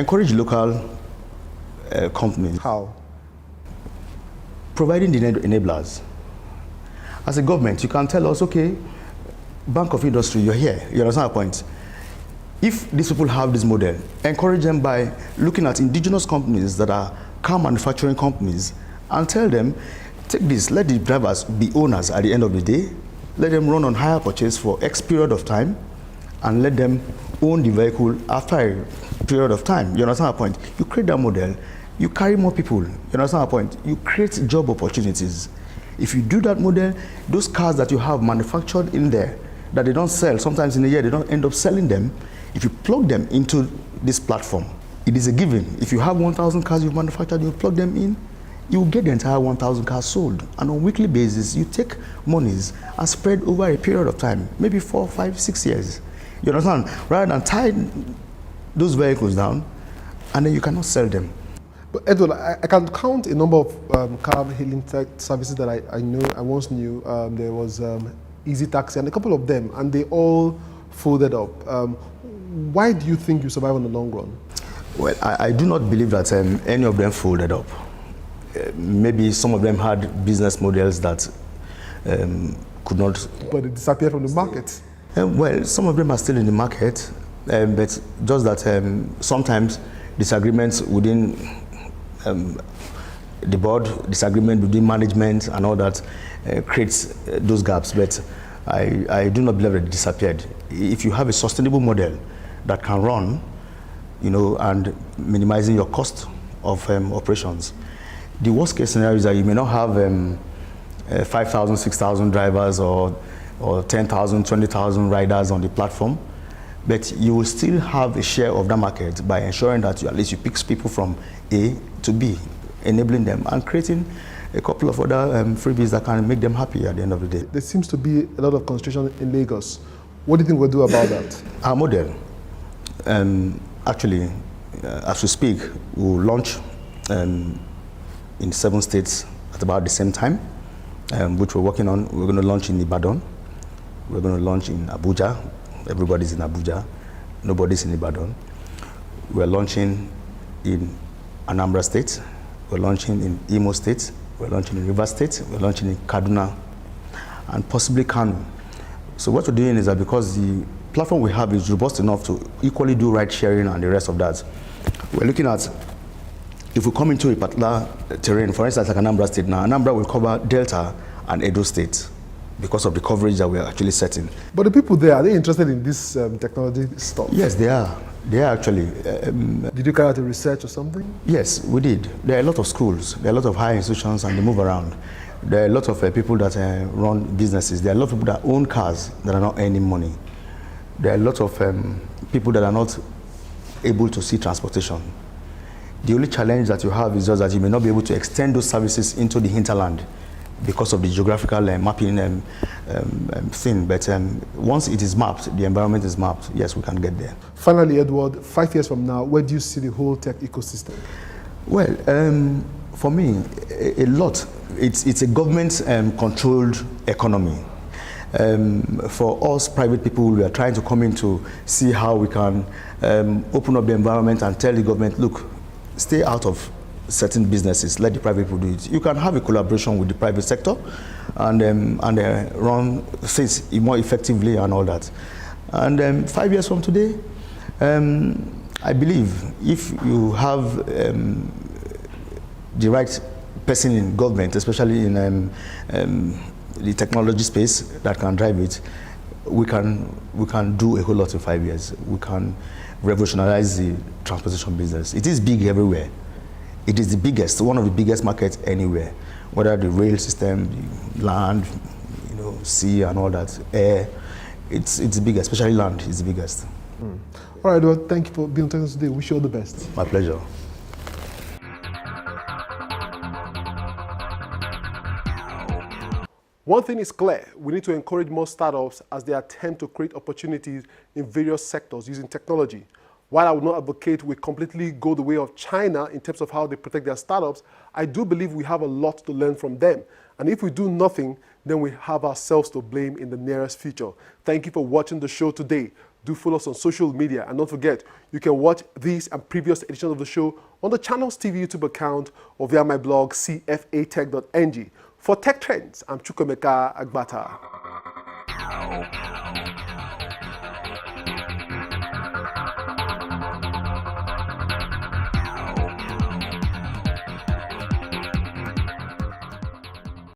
Encourage local companies. How? Providing the enablers. As a government, you can tell us, okay, Bank of Industry, you're here. You understand the point? If these people have this model, encourage them by looking at indigenous companies that are car manufacturing companies and tell them, take this, let the drivers be owners at the end of the day, let them run on hire purchase for X period of time, and let them own the vehicle after a period of time. You understand the point? You create that model, you carry more people. You understand the point? You create job opportunities. If you do that model, those cars that you have manufactured in there, that they don't sell, sometimes in a year they don't end up selling them, if you plug them into this platform, it is a given. If you have 1,000 cars you've manufactured, you plug them in, you will get the entire 1,000 cars sold. And on a weekly basis, you take monies and spread over a period of time, maybe 4, 5, 6 years. You understand? Rather than tie those vehicles down, and then you cannot sell them. But Edward, I can count a number of car hailing tech services that I once knew. There was Easy Taxi and a couple of them, and they all folded up. Why do you think you survive in the long run? Well, I do not believe that any of them folded up. Maybe some of them had business models that could not... But it disappeared from the market. Well, some of them are still in the market, but just that sometimes disagreements within the board, disagreement within management and all that creates those gaps. But I do not believe that it disappeared. If you have a sustainable model that can run, you know, and minimizing your cost of operations, the worst case scenario is that you may not have 5,000, 6,000 drivers or 10,000, 20,000 riders on the platform, but you will still have a share of that market by ensuring that at least you pick people from A to B, enabling them and creating a couple of other freebies that can make them happy at the end of the day. There seems to be a lot of concentration in Lagos. What do you think we'll do about that? Our model, actually, as we speak, we'll launch in 7 states at about the same time, which we're working on. We're going to launch in Ibadan. We're going to launch in Abuja. Everybody's in Abuja. Nobody's in Ibadan. We're launching in Anambra State. We're launching in Imo State. We're launching in Rivers State. We're launching in Kaduna and possibly Kano. So what we're doing is that because the platform we have is robust enough to equally do ride sharing and the rest of that, we're looking at if we come into a particular terrain, for instance, like Anambra State now, Anambra will cover Delta and Edo State because of the coverage that we're actually setting. But the people there, are they interested in this technology stuff? Yes, they are. They are actually. Did you carry out a research or something? Yes, we did. There are a lot of schools, there are a lot of higher institutions, and they move around. There are a lot of people that run businesses. There are a lot of people that own cars that are not earning money. There are a lot of people that are not able to see transportation. The only challenge that you have is just that you may not be able to extend those services into the hinterland because of the geographical mapping thing. But once it is mapped, the environment is mapped, yes, we can get there. Finally, Edward, 5 years from now, where do you see the whole tech ecosystem? Well, for me, a lot. It's a government-controlled economy. For us private people, we are trying to come in to see how we can open up the environment and tell the government, look, stay out of certain businesses, let the private people do it. You can have a collaboration with the private sector and run things more effectively and all that. And 5 years from today, I believe if you have the right person in government, especially in the technology space that can drive it, we can do a whole lot in 5 years. We can revolutionize the transportation business. It is big everywhere. It is the biggest, one of the biggest markets anywhere, whether the rail system, the land, you know, sea and all that, air. It's the biggest, especially land is the biggest. All right, well, thank you for being with us today. Wish you all the best. My pleasure. One thing is clear, we need to encourage more startups as they attempt to create opportunities in various sectors using technology. While I would not advocate we completely go the way of China in terms of how they protect their startups, I do believe we have a lot to learn from them. And if we do nothing, then we have ourselves to blame in the nearest future. Thank you for watching the show today. Do follow us on social media. And don't forget, you can watch these and previous editions of the show on the Channels TV YouTube account or via my blog, cfatech.ng. For Tech Trends, I'm Chukwemeka Agbata.